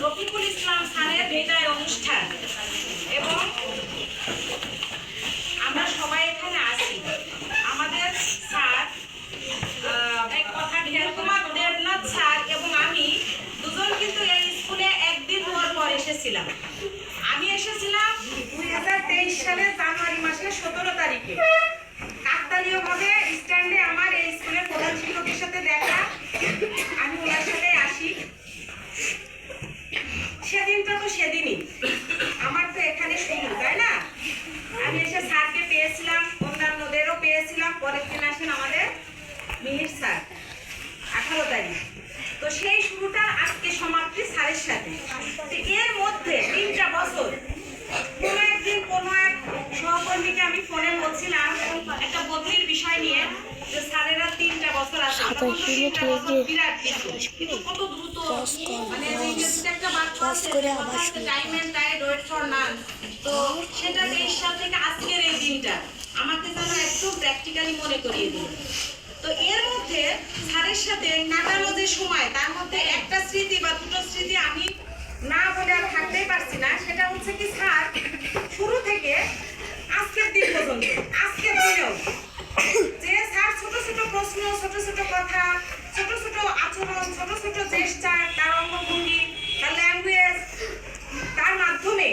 রফিকুল ইসলাম স্যারের বিদায় অনুষ্ঠান, এবং আমরা সবাই এখানে আছি। আমাদের স্যার কুমার দেবনাথ স্যার এবং আমি দুজন কিন্তু এই স্কুলে একদিন পর এসেছিলাম। আমি এসেছিলাম 2023 সালের জানুয়ারি মাসের 17 তারিখে। কাকতালীয়ভাবে স্ট্যান্ডে আমার এই স্কুলের প্রধান শিক্ষকের সাথে দেখা, আমি ওনার সাথে আসি। সেদিনটা তো সেদিনই, আমার তো এখানে শুরু, তাই না? আমি এসে স্যারকে পেয়েছিলাম, অন্যান্যদেরও পেয়েছিলাম। পরের দিন আসেন আমাদের মিহির স্যার 18 তারিখ। তো সেই শুরুটা আজকে সমাপ্তি স্যারের সাথে। এর মধ্যে 3টা বছর কোনো একদিন কোনো এক সহকর্মীকে আমি ফোনে বলছিলাম একটা বদলির বিষয় নিয়ে, যে স্যারেরা 3টা বছর আছে, বিরাট কিন্তু কত দ্রুত, মানে একটা বাচ্চা আছে time and tide wait for none. তো সেটা 23 সাল থেকে আজকের এই দিনটা আমাকে যেন একটু প্র্যাকটিক্যালি মনে করিয়ে দিল। তো এর মধ্যে স্যারের সাথে কাটানো যে সময়, তার মধ্যে একটা স্মৃতি বা দুটো স্মৃতি আমি না বলে আর থাকতেই পারছি না। সেটা হচ্ছে কি, স্যার শুরু থেকে আজকের দিন পর্যন্ত, আজকের দিনেও যে স্যার ছোট ছোট প্রশ্ন, ছোট ছোট কথা, ছোট ছোট আচরণ, ছোট ছোট চেষ্টা, তার অঙ্গভঙ্গি, তার ল্যাঙ্গুয়েজ, তার মাধ্যমে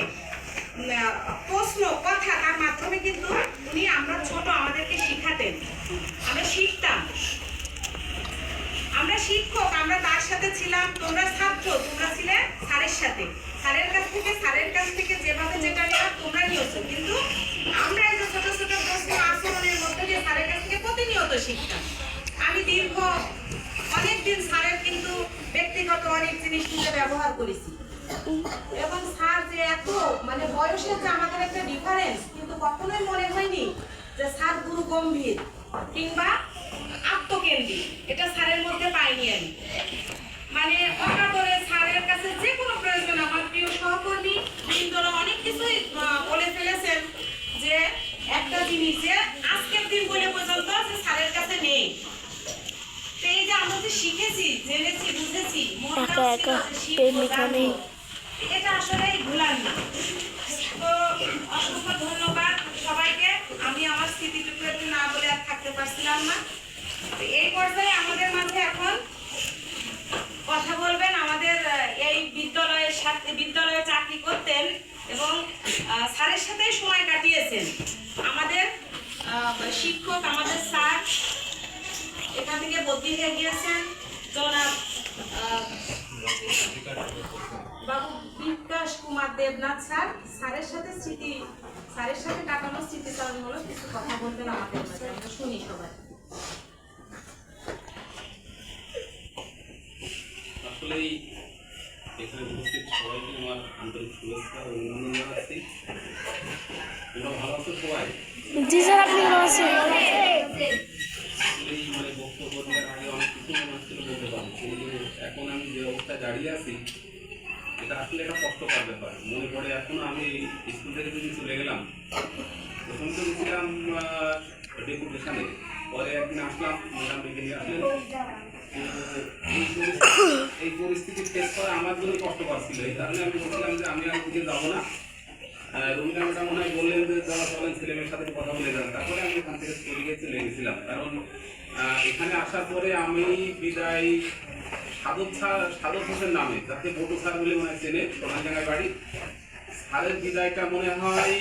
প্রশ্ন কথা, তার মাধ্যমে কিন্তু উনি আমরা ছোট আমাদেরকে শিখাতেন, আমরা শিখতাম। আমরা শিক্ষক, আমরা তার সাথে ছিলাম, তোমরা ছাত্র, তোমরা ছিলে স্যারের সাথে। স্যারের কাছ থেকে যেভাবে যেটা নেওয়া তোমরা নিয়েছো, কিন্তু আমরা এই যে ছোট ছোট প্রশ্ন আচরণের মধ্যে দিয়ে স্যারের কাছ থেকে প্রতিনিয়ত শিখতাম। আমি দীর্ঘ অনেকদিন স্যারের কিন্তু ব্যক্তিগত অনেক জিনিস নিয়ে ব্যবহার করেছি, এবং স্যার যে এত মানে বয়সের যে আমাদের একটা ডিফারেন্স, কিন্তু কখনোই মনে হয়নি যে স্যার গুরু গম্ভীর কিংবা আত্মকেন্দ্রিক, এটা স্যারের মধ্যে পাইনি আমি। মানে অকাতরে স্যারের কাছে যে কোনো প্রয়োজন, আমার প্রিয় সহকর্মী বৃন্দরা অনেক কিছুই বলে ফেলেছেন, যে একটা জিনিস যে আজকের দিন বলে পর্যন্ত যে স্যারের কাছে নেই। তো এই যে আমরা যে শিখেছি, জেনেছি, বুঝেছি, এটা আসলে ভুলার না। তো অসংখ্য ধন্যবাদ সবাইকে। আমি আমার স্মৃতিটুকু একটু না বলে আর থাকতে পারছিলাম না। এই পর্যায়ে আমাদের মাঝে এখন কথা বলবেন আমাদের এই বিদ্যালয়ে চাকরি করতেন এবং স্যারের সাথেই সময় কাটিয়েছেন আমাদের শিক্ষক, আমাদের স্যার এখান থেকে বদলি হয়ে গিয়েছেন জনাব বাবু বিকাশ কুমার দেবনাথ স্যার। স্যারের সাথে কাটানো স্মৃতিচারণমূলক কিছু কথা বলবেন আমাদের মাঝে, আমরা শুনি সবাই। আসলেই এখানে উপস্থিত সবাইকে আমার আন্তরিক শুভেচ্ছা ও অভিনন্দন জানাচ্ছি। তোমরা ভালো আছো সবাই? জি স্যার, আপনি ভালো আছেন? আসলেই মানে বক্তব্য দেওয়ার আগে অনেক কিছু মনে হচ্ছিল বলতে পারি, কিন্তু এখন আমি যে অবস্থায় দাঁড়িয়ে আছি এটা আসলে একটা কষ্টকর ব্যাপার। মনে পড়ে এখনো আমি স্কুল থেকে যদি চলে গেলাম, প্রথম তো গেছিলাম ডেপুটেশনে, পরে একদিন আসলাম, ম্যাডাম ডেকে নিয়ে আসলেন। এই পরিস্থিতি ফেস করা আমার জন্য কষ্টকর ছিল। এই কারণে আমি বলছিলাম যে আমি আর দিকে যাবো না। রবীন্দ্র ম্যাডাম মনে হয় বললেন যে যাওয়া চলেন, ছেলেমেয়ের সাথে কথা বলে যান। তারপরে আমি এখান থেকে চলে গেছিলাম, কারণ এখানে আসার পরে আমি বিদায় সাদত হোসেন নামে, যাকে বটু স্যার বলে মনে হয় চেনে, সোনারডাঙ্গায় বাড়ি, স্যারের বিদায়টা মনে হয়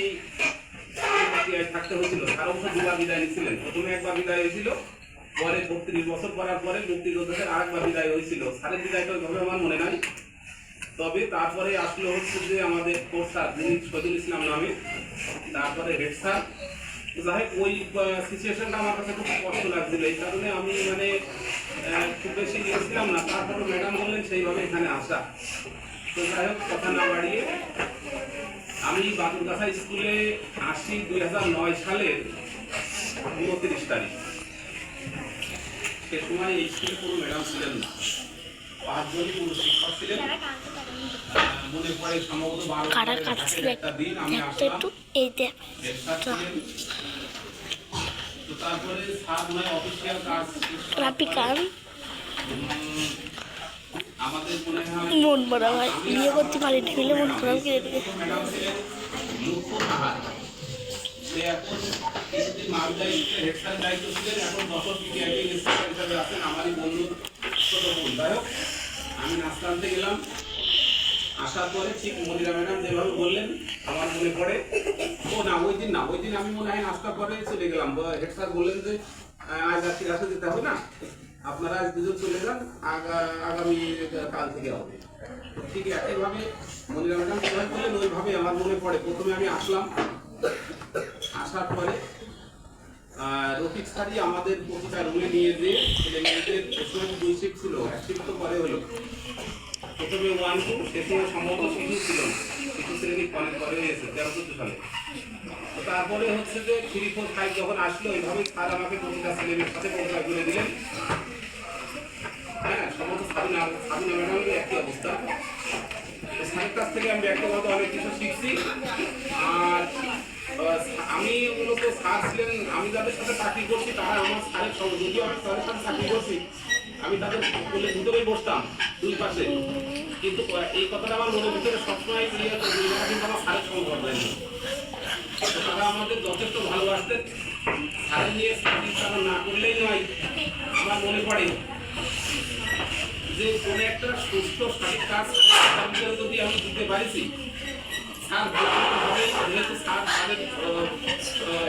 থাকতে হয়েছিল। স্যার অবশ্য দুবার বিদায় নিয়েছিলেন। প্রথমে একবার বিদায় হয়েছিল, পরে ৩২ বছর করার পরে মুক্তিযোদ্ধাদের আরেকবার বিদায় হয়েছিল। স্যারের বিদায়টা ওইভাবে আমার মনে নাই। তবে তারপরে আসলো হচ্ছে যে আমাদের কোর্স স্যার, যিনি শহীদুল ইসলাম নামে, তারপরে হেড স্যার। যাই হোক, ওই সিচুয়েশনটা আমার কাছে খুব কষ্ট লাগছিল। এই কারণে আমি মানে খুব বেশি গিয়েছিলাম না। তারপরে ম্যাডাম বললেন সেইভাবে এখানে আসা। তো যাই হোক, কথা না বাড়িয়ে আমি বাদুরগাছা স্কুলে আসি 2009 সালের 29 তারিখ। সে সময় এই স্কুলে কোনো ম্যাডাম ছিলেন না, 5 জনই কোনো শিক্ষক ছিলেন। মনে পড়ে সম্ভবত 12 একটা দিন আমি আসলাম, তো তারপরে স্যার মনে হয় অফিসিয়াল কাজ আমাদের মনে হয় মন বড় হয় বিয়ে করতে পারি ঠেলে মন খারাপ করে দিকে। ম্যাডাম ছিলেন লক্ষ্য তাহার। সে এখন কিছুদিন মার দায়িত্বে, হেড স্যার দায়িত্ব ছিলেন। এখন দশর পিটিআইটি ইন্সপেক্টর হিসাবে আছেন, আমারই বন্ধু ছোট বোন। যাই হোক, আমি নাস্তা আনতে গেলাম। আসার পরে ঠিক মনিরা ম্যাডাম যেভাবে বললেন আমার মনে পড়ে, ওই দিন আমি মনে হয় নাস্তা করে চলে গেলাম। হেড স্যার বললেন যে আজ আর ক্লাসে যেতে হবে না, আপনারা আজ দুজন চলে যান, আগামী কাল থেকে হবে। ঠিক একইভাবে মনিরা ম্যাডাম যেভাবে বললেন ওইভাবে আমার মনে পড়ে। প্রথমে আমি আসলাম, আসার পরে রফিক স্যারই আমাদের প্রতিটা রুমে নিয়ে যেয়ে ছেলে মেয়েদের 2 শিফট ছিল, 1 শিফট তো পরে হলো। প্রথমে 1 2, সে সময় সম্ভবত শিশু ছিল না, শিশু শ্রেণী পরে হয়েছে 13-14 সালে। তো তারপরে হচ্ছে যে 3 4 5 যখন আসলো, ওইভাবে স্যার আমাকে প্রতিটা ছেলেমেয়ের সাথে পরিচয় করে দিলেন। হ্যাঁ, সম্ভবত সাবিনা ম্যাডামের একই অবস্থা। স্যারের কাছ থেকে আমি ব্যক্তিগত অনেক কিছু শিখছি। আর আমি মূলত স্যার ছিলেন, আমি যাদের সাথে চাকরি করছি তারা আমার স্যারের সঙ্গে, যদিও আমি স্যারের সাথে চাকরি করছি, আমি তাদের বলে দুটোই বসতাম 2 পাশে, কিন্তু এই কথাটা আমার মনের ভিতরে সবসময় কিন্তু আমার স্যারের সঙ্গে ঘটবে না। তারা আমাদের যথেষ্ট ভালোবাসতেন। স্যারের নিয়ে চাকরি তারা না করলেই নয়। আমার মনে পড়ে যে কোনো একটা সুস্থ সঠিক কাজ যদি আমি দিতে পারিছি, স্যার যেহেতু স্যার তাদের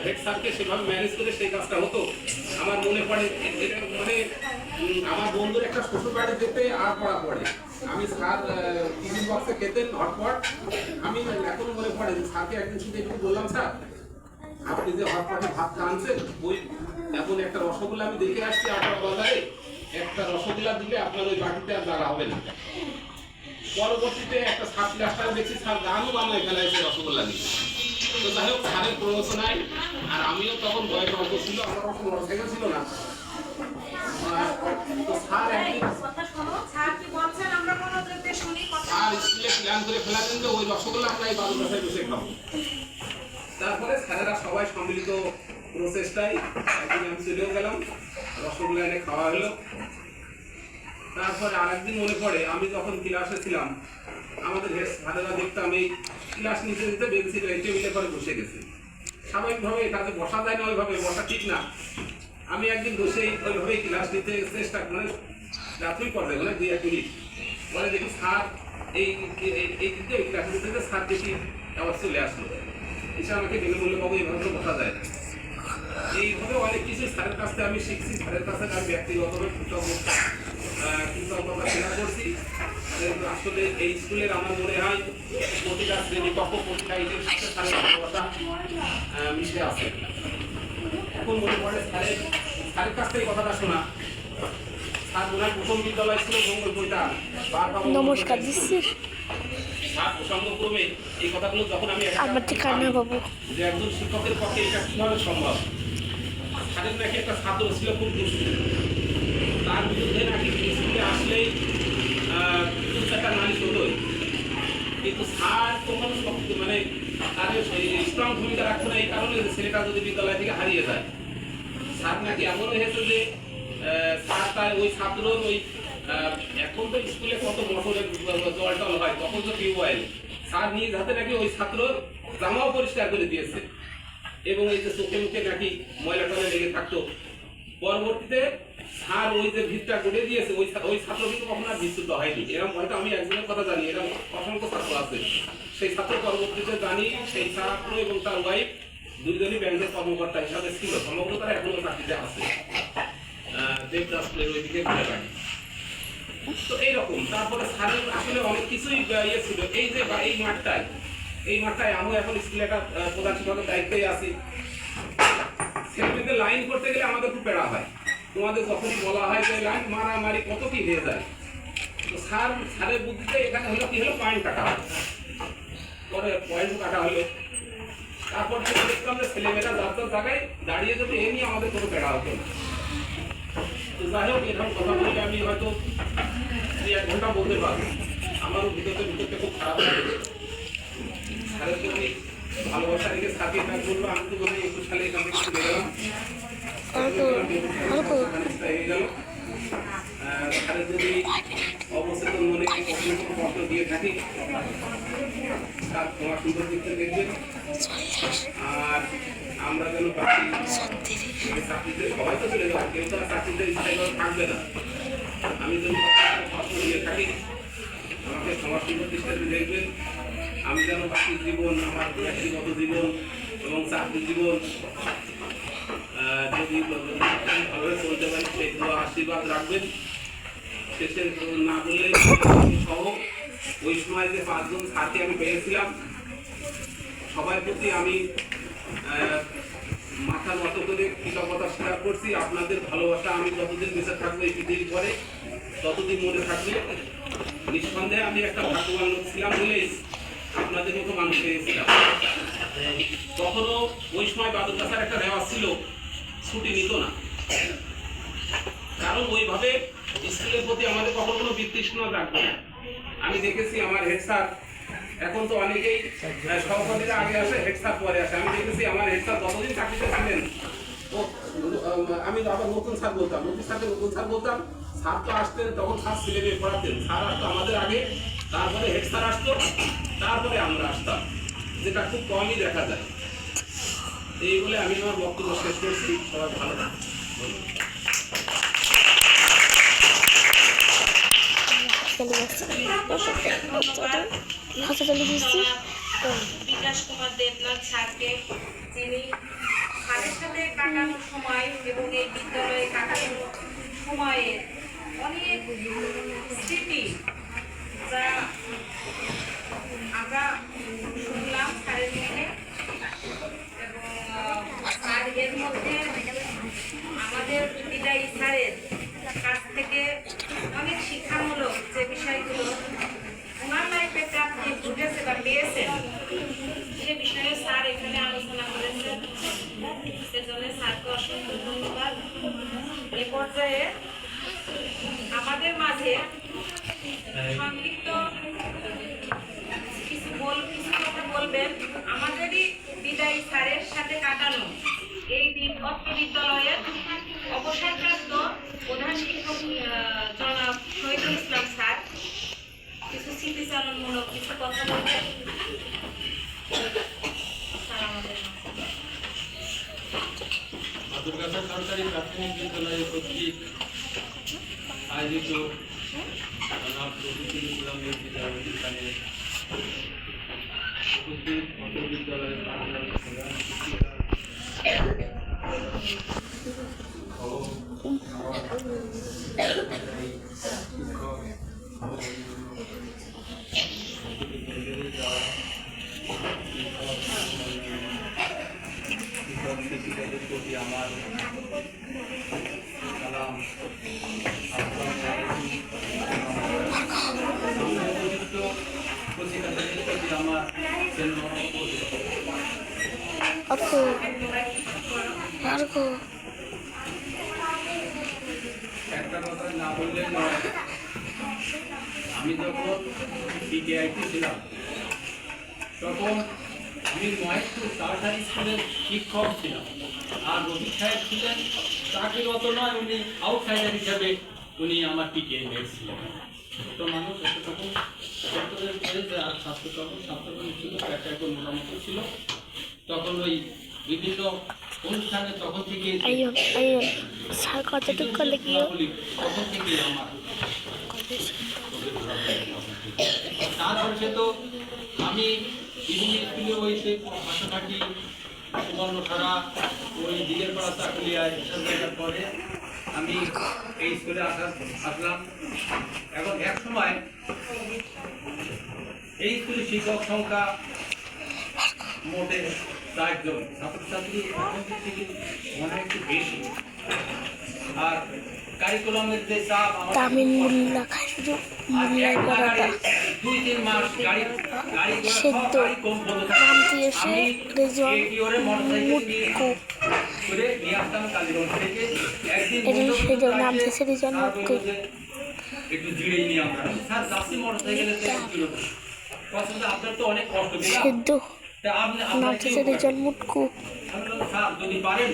হেড স্যারকে সেভাবে ম্যানেজ করে সেই কাজটা হতো। আমার মনে পড়ে মানে আমার বন্ধুর একটা শ্বশুর বাড়ি যেতে আর পড়া পড়ে, আমি স্যার টিফিন বক্সে খেতেন হটপট। আমি এখনো মনে পড়ে যে স্যারকে একদিন শুধু একটু বললাম, স্যার আপনি যে হটপটে ভাত আনছেন, ওই এখন একটা রসগোল্লা আমি দেখে আসছি আটা বাজারে, একটা রসগোল্লা দিলে আপনার ওই বাটিতে আর জায়গা হবে না। পরবর্তীতে একটা 7 ক্লাসটাও দেখছি স্যার গানও বানায় ফেলাইছে রসগোল্লা দিয়ে। তো যাই হোক, স্যারের প্ররোচনায়, আর আমিও তখন বয়স অল্প ছিল, আমার তখন মোটরসাইকেল ছিল না। তো স্যার একদিন স্যার স্কুলে প্ল্যান করে ফেলাতেন যে ওই রসগোল্লা আমরা এই বালুরঘাটায় বসে খাবো। তারপরে স্যারেরা সবাই সম্মিলিত প্রচেষ্টায় একদিন আমি চলেও গেলাম, রসগোল্লা এনে খাওয়া হলো। তারপরে আরেকদিন মনে পড়ে, আমি যখন ক্লাসে ছিলাম, আমাদের হেড স্যারেরা দেখতাম এই ক্লাস নিতে নিতে বেঞ্চি টেবিলে করে বসে গেছে। স্বাভাবিকভাবে তাতে বসা যায় না, ওইভাবে বসা ঠিক না। আমি একদিন বসে ওইভাবেই ক্লাস নিতে চেষ্টা, মানে প্রাথমিক পর্যায়ে মানে 2-1 মিনিট পরে দেখি স্যার এই দিকে ক্লাস নিতে স্যার দেখি আবার চলে আসলো, এসে আমাকে বিনামূল্যে পাবো, এইভাবে তো বসা যায় না। এইভাবে অনেক কিছু স্যারের কাছ থেকে আমি শিখছি। স্যারের কাছে আমি ব্যক্তিগতভাবে কৃতজ্ঞতা স্বীকার করছি। আসলে এই স্কুলের আমার মনে হয় প্রতিটা শ্রেণীকক্ষ, প্রতিটা ইটের সাথে স্যারের ভালোবাসা মিশে আছে। এখন মনে পড়ে স্যারের কাছ থেকে কথাটা শোনা। স্যার মনে হয় প্রথম বিদ্যালয় ছিল মঙ্গলপুরটা, নমস্কার দিচ্ছি স্যার প্রসঙ্গক্রমে এই কথাগুলো যখন আমি আমার ঠিক কান্না বাবু যে একজন শিক্ষকের পক্ষে এটা কিভাবে সম্ভব। স্যারের নাকি একটা ছাত্র ছিল খুব দুষ্ট, তার বিরুদ্ধে নাকি স্কুলে আসলেই একটা নারী হতোই। কিন্তু স্যার তখন মানে তার স্ট্রং ভূমিকা রাখছে না, এই কারণে যে ছেলেটা যদি বিদ্যালয় থেকে হারিয়ে যায়। স্যার নাকি এমন হয়েছে যে স্যার তার ওই ছাত্রর ওই এখন তো স্কুলে কত মোটরের জল টল হয়, তখন তো টিউবওয়েল, স্যার নিজ হাতে নাকি ওই ছাত্রর জামাও পরিষ্কার করে দিয়েছে এবং এই যে চোখে মুখে নাকি ময়লা টলে লেগে থাকতো। পরবর্তীতে স্যার ওই যে ভিতটা গড়ে দিয়েছে, ওই ছাত্র কিন্তু কখনো আর বিচ্যুত হয়নি। এরকম হয়তো আমি একজনের কথা জানি, এরকম অসংখ্য ছাত্র আছে। সেই ছাত্র পরবর্তীতে জানি সেই ছাত্র এবং তার ওয়াইফ দুইজনই ব্যাংকের কর্মকর্তা হিসাবে ছিল, সমগ্র তারা এখনো চাকরিতে আছে দেবদাসপুরের ওইদিকে ঘুরে বেড়ায়। তো এইরকম তারপরে স্যারের আসলে অনেক কিছুই ইয়ে ছিল। এই যে এই মাঠটায় আমি এখন স্কুলে একটা প্রধান শিক্ষকের দায়িত্বে আছি। ছেলেমেয়েদের লাইন করতে গেলে আমাদের খুব পেড়া হয়, তোমাদের যখন বলা হয় যে লাইন মারামারি কত কি হয়ে যায়। তো স্যারের বুদ্ধিতে এখানে হলো কি হলো, পয়েন্ট কাটা হয়, পরে পয়েন্ট কাটা হলো। তারপর দেখলাম যে ছেলেমেয়েরা যার জায়গায় দাঁড়িয়ে যেত, এ নিয়ে আমাদের কোনো পেড়া হতো না। তো যাই হোক, এরকম কথা বলে আমি হয়তো 1 ঘন্টা বলতে পারবো। আমারও ভিতরতে খুব খারাপ লাগে। স্যারের প্রতি ভালোবাসা রেখে সাথে কাজ করবো। আমি তো বলি 21 সালে এখান থেকে চলে গেলাম, হয়ে গেল। স্যারের যদি অবচেতন মনে পত্র দিয়ে থাকি, তার তোমার সুন্দর দিকটা দেখবেন। আর আমরা যেন চাকরিতে সবাই তো চলে যাবো, কেউ তো আর চাকরিতে স্থায়ী থাকবে না। আমি যদি পত্র দিয়ে থাকি, আমাকে সমাজ সুন্দর দিকটা দেখবেন। আমি যেন বাকি জীবন, আমার ব্যক্তিগত জীবন এবং চাকরি জীবন যদি ভালোভাবে চলতে পারি, সেইগুলো আশীর্বাদ রাখবেন। শেষে না বললে সহ ওই সময় যে 5 জন সাথী আমি পেয়েছিলাম, সবার প্রতি আমি মাথা নত করে কৃতজ্ঞতা স্বীকার করছি। আপনাদের ভালোবাসা আমি যতদিন বেঁচে থাকবো এই পৃথিবীর পরে, ততদিন মনে থাকবে। নিঃসন্দেহে আমি একটা ভাগ্যবান লোক ছিলাম বলেই আপনাদের মতো মানুষ পেয়েছিলাম। তখনও ওই সময় বাদুরগাছার একটা রেওয়াজ ছিল, ছুটি নিত না, কারণ ওইভাবে স্কুলের প্রতি আমাদের কখনো কোনো বিতৃষ্ণা রাখবে না। আমি দেখেছি আমার হেড স্যার, এখন তো অনেকেই সহপাঠীরা আগে আসে, হেড স্যার পরে আসে। আমি দেখেছি আমার হেড স্যার যতদিন চাকরিতে ছিলেন, আমি আবার নতুন স্যার বলতাম, নতুন স্যার বলতাম। স্যার তো আসতেন, তখন স্যার ছেলেমেয়ে পড়াতেন। স্যার আসতো আমাদের আগে, তারপরে হেড স্যার আসতো, তারপরে আমরা আসতাম, যেটা খুব কমই দেখা যায়। এই বলে আমি আমার বক্তব্য শেষ করছি। সবাই ভালো থাকুন। বিকাশ কুমার দেবনাথ স্যারকে, যিনি স্যারের সাথে কাটানো সময় এবং এই বিদ্যালয়ে কাটানো সময়ের অনেক স্মৃতি যা আমরা শুনলাম স্যারের মুখে, এবং আর এর মধ্যে আমাদের বিদায়ী স্যারের কাছ থেকে অনেক শিক্ষামূলক যে বিষয়গুলো ওনার লাইফে আপনি ঘটেছে বা পেয়েছেন, সে বিষয়ে স্যার এখানে আলোচনা করেছেন। সেজন্য স্যারকে অসংখ্য ধন্যবাদ। এ পর্যায়ে আমাদের মাঝে সংক্ষিপ্ত কিছু কথা বলবেন আমাদেরই বিদায়ী স্যারের সাথে কাটানো এই অত্র বিদ্যালয়ের অবসরপ্রাপ্ত প্রধান শিক্ষক জনাব শহীদুল ইসলাম স্যার কিছু স্মৃতিচারণমূলক কিছু কথা বলবেন। স্যার আমাদের বাদুরগাছা সরকারি প্রাথমিক বিদ্যালয় কর্তৃক আয়োজিত জনাব রফিকুল ইসলামের বিদায় অনুষ্ঠানে উপস্থিত অত্র বিদ্যালয়ের প্রধান শিক্ষিকা শিক্ষিকাদের প্রতি আমার সালাম। শিক্ষার্থীদের প্রতি আমার একটা কথা না বললে নয়। আমি যখন বিকেআইটি ছিলাম তখন আমি মহেশপুর সরকারি স্কুলের শিক্ষক ছিলাম, আর রফিক সাহেব ছিলেন চাকরিরত নয়, উনি আউটসাইডার হিসাবে উনি আমার পিটিএ হেড ছিলেন। ছোট মানুষ এতটুকু ছাত্রদের করেছে, আর ছাত্রকর্ম ছিল একটা একটু মোটামুটি ছিল। তখন ওই বিভিন্ন অনুষ্ঠানে তখন থেকে আইয়ন স্যার কতটুকু করলে কি তখন থেকে আমার তারপরে তো আমি বিভিন্ন স্কুলে ওই পাশাপাশি সুবর্ণধারা ওই দিনের পাড়া চাকুলিয়ায় এসব জায়গার পরে আমি এই স্কুলে আসলাম। এখন এক সময় এই স্কুলের শিক্ষক সংখ্যা মোটে 4 জন, ছাত্রছাত্রী এখন থেকে অনেক একটু বেশি। আর কারিকুলামের যে চাপ তামিল মুল্লা খাই শুধু মুল্লাই পরোটা 2-3 মাস গাড়ি সেদ্ধ নাম দিয়েছে রেজন মুটকু, করে নিয়ে আসতাম কালীগঞ্জ থেকে। একদিন এটা সেদ্ধ নাম দিয়েছে রেজন মুটকু। একটু জিরে নিয়ে আমরা স্যার যাচ্ছি মোটরসাইকেলেতে পছন্দ, আপনার তো অনেক কষ্ট দিলাম, সেদ্ধ তা আপনি নাম দিয়েছে রেজন মুটকু। স্যার যদি পারেন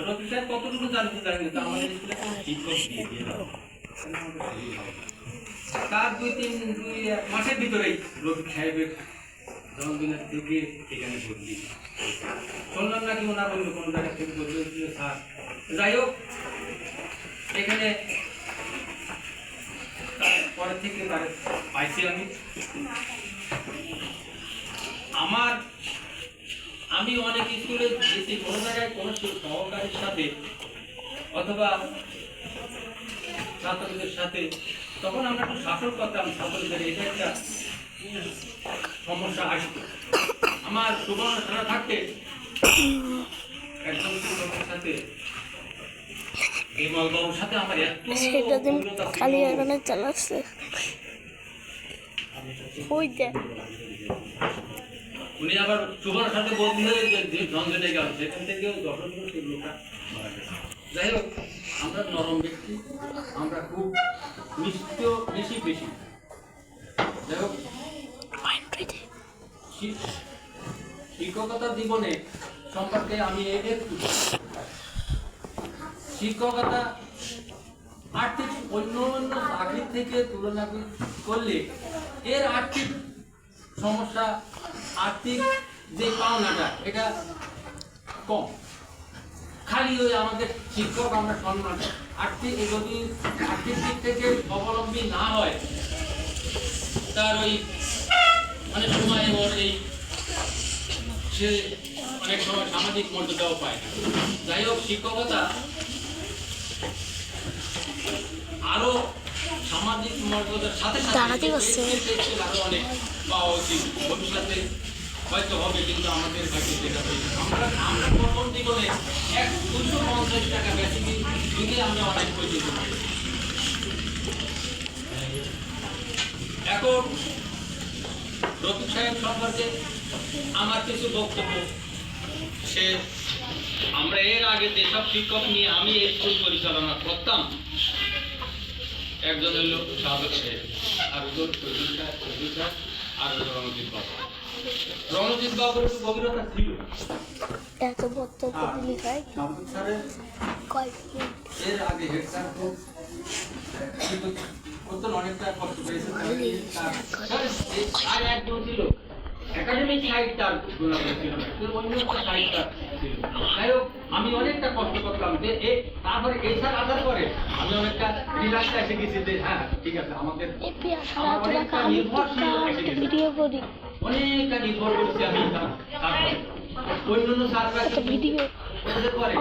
রফিক সাহেব কতটুকু জানেন জানেন, তা আমাদের স্কুলে শিক্ষক দিয়ে দিয়ে দাও। তার 2-3 মাসের ভিতরেই রফিক সাহেবের জন্মদিনের থেকে এখানে ভর্তি শুনলাম নাকি ওনার অন্য কোনো জায়গা থেকে বলতে স্যার। যাই হোক, এখানে পরের থেকে তার পাইছি আমি অনেক স্কুলে গেছি, কোনো জায়গায় কোনো সহকারীর সাথে অথবা ছাত্রদের সাথে, তখন আমরা একটু শাসন করতাম ছাত্রদের, এটা একটা সমস্যা আসতো। আমার সুবর্ণধারা থাকতে একজন শিক্ষকের সাথে এই মলবাবুর সাথে আমার এত সেটা দিন কালি আগানে চালাচ্ছে ওই দেখ উনি আবার সুবর্ণের সাথে বদলি হয়ে যে ঝঞ্ঝটে গেল, সেখান থেকেও দর্শক লোকটা মারা গেছে। যাই হোক, আমরা নরম ব্যক্তি, আমরা খুব বেশি। যাই হোক, শিক্ষকতা জীবনে সম্পর্কে আমি একটু শিক্ষকতা আর্থিক অন্য চাকরির থেকে তুলনা করলে এর আর্থিক সমস্যা, আর্থিক যে পাওনাটা এটা কম। খালি ওই আমাদের শিক্ষক আমরা সম্মান, আর্থিক যদি আর্থিক দিক থেকে স্বাবলম্বী না হয়, তার ওই অনেক সময় ওর এই সে অনেক সময় সামাজিক মর্যাদাও পায় না। যাই হোক, শিক্ষকতা আরো সামাজিক মর্যাদার সাথে সাথে আরো অনেক পাওয়া উচিত, ভবিষ্যতে হয়তো হবে, কিন্তু আমাদের কাছে যেটা আমরা প্রথম জীবনে 250 টাকা বেশি দিলে আমরা অনেক পরিচিত। এখন রফিক সাহেব সম্পর্কে আমার কিছু বক্তব্য। সে আমরা এর আগে যেসব শিক্ষক নিয়ে আমি এই স্কুল পরিচালনা করতাম, একজন হইল সাবেক সাহেব, আর আর রণজিৎ বাবু। রণজিৎ বাবুর একটু গভীরতা ছিল, এত বক্তব্য দিলি ভাই সাবেক স্যারের এর আগে হেড স্যার কিন্তু অনেকটা কষ্ট পেয়েছে। আর একজন ছিল একাডেমিক সাইড, তার গুণাবলী ছিল না, অন্য একটা সাইড তার ছিল। যাই হোক, আমি অনেকটা কষ্ট করতাম যে তারপরে এই স্যার আসার পরে আমি অনেকটা রিল্যাক্স এসে গেছি যে হ্যাঁ ঠিক আছে, আমাদের অনেকটা নির্ভরশীল এসে গেছে, অনেকটা নির্ভর করছি আমি তারপরে অন্য স্যার ভিডিও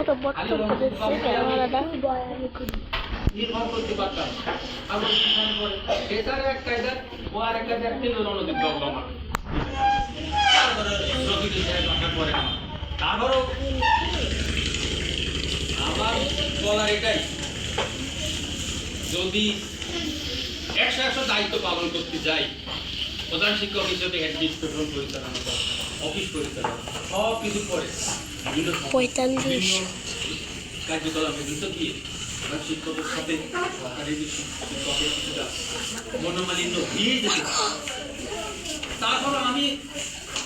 অত বক্তব্য দিচ্ছে নির্ভর করতে পারতাম। আমার এটার এক কায়দা, ও আর এক কায়দা ছিল রণজিৎ বাবু আমার। তারপরও আমার বলার এটাই, যদি 100 দায়িত্ব পালন করতে যাই, প্রধান শিক্ষক হিসেবে অ্যাডমিনিস্ট্রেশন পরিচালনা করা, অফিস পরিচালনা, সব কিছু করে 45 কার্যকলাপের ভিতর দিয়ে শিক্ষকের সাথে সরকারি শিক্ষকের কিছুটা মনোমালিন্য দিয়ে যেতে তারপর আমি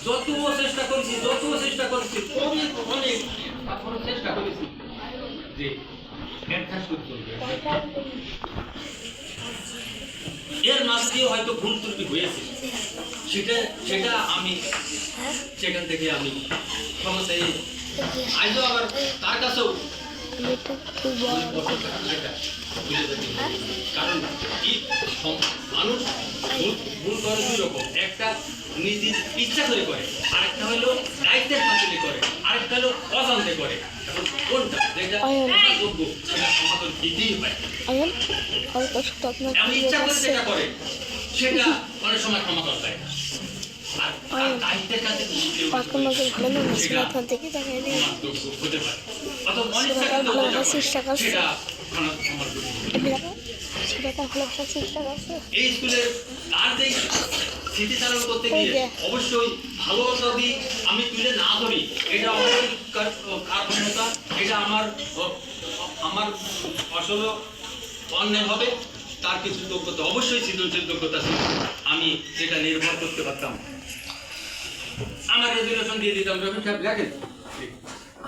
যত চেষ্টা করেছি অনেক তারপর চেষ্টা করেছি যে একটা শুট করবে। এর মাঝ দিয়ে হয়তো ভুল ত্রুটি হয়েছে, সেটা আমি সেখান থেকে আমি ক্ষমতা আজও আবার তার কাছেও কারণ মানুষ ভুল করে দুই রকম, একটা নিজের ইচ্ছা করে করে, আরেকটা হলো দায়িত্বের খাতিরে করে, আরেকটা হলো অজান্তে করে। এখন কোনটা যেটা যোগ্য সেটা সমাধান দিতেই হয়। এমন ইচ্ছা করে যেটা করে সেটা অনেক সময় ক্ষমতা দেয় না। আর দায়িত্বের কাছে হতে পারে অথবা অনিচ্ছা সেটা এই স্কুলের তার যে স্মৃতিচারণ করতে গিয়ে অবশ্যই ভালো যদি আমি তুলে না ধরি, এটা অবশ্যই কার ক্ষমতা, এটা আমার আসলে অন্যায় হবে। তার কিছু যোগ্যতা অবশ্যই সৃজনশীল যোগ্যতা ছিল, আমি যেটা নির্ভর করতে পারতাম। আমার রেজুলেশন দিয়ে দিতাম, রবি সাহেব দেখেন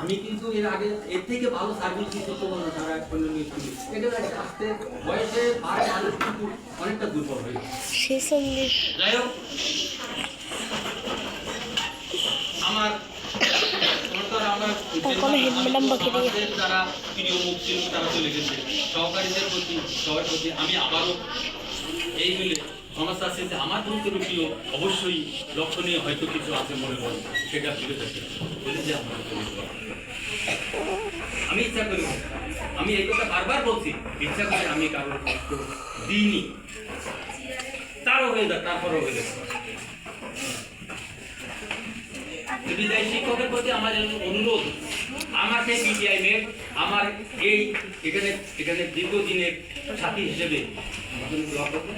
আমি কিন্তু এর আগে এর থেকে ভালো সার্ভিস দিতে পারবো না। তারা এটা আসতে বয়সে মানুষ কিন্তু অনেকটা দুর্বল হয়ে গেছে। যাই হোক, আমার যারা প্রিয় মুখ ছিল তারা চলে গেছে, সহকারীদের প্রতি সবার প্রতি আমি আবারও এইগুলো সমস্যা আছে যে আমার ভুলত্রুটিও অবশ্যই লক্ষণীয় হয়তো কিছু আছে মনে করেন, সেটা ফিরে থাকে বলে যে আমি ইচ্ছা করি, আমি এই কথা বারবার বলছি, ইচ্ছা করে আমি কারোর কষ্ট দিইনি, তারও হয়ে যাক, তারপরও হয়ে যাক। বিদায়ী শিক্ষকের প্রতি আমার অনুরোধ, আমাকে পিটিআই মেট আমার এখানে দীর্ঘদিনের সাথী হিসেবে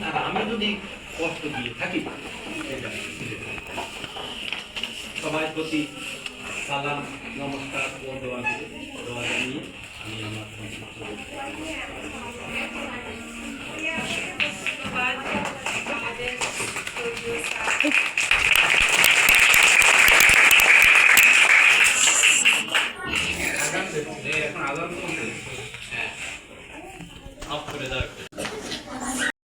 আর আমি যদি কষ্ট দিয়ে থাকি, সবার প্রতি সালাম নমস্কার ও দোয়া জানিয়ে আমি আমার এখন আদান অফ করে দেওয়া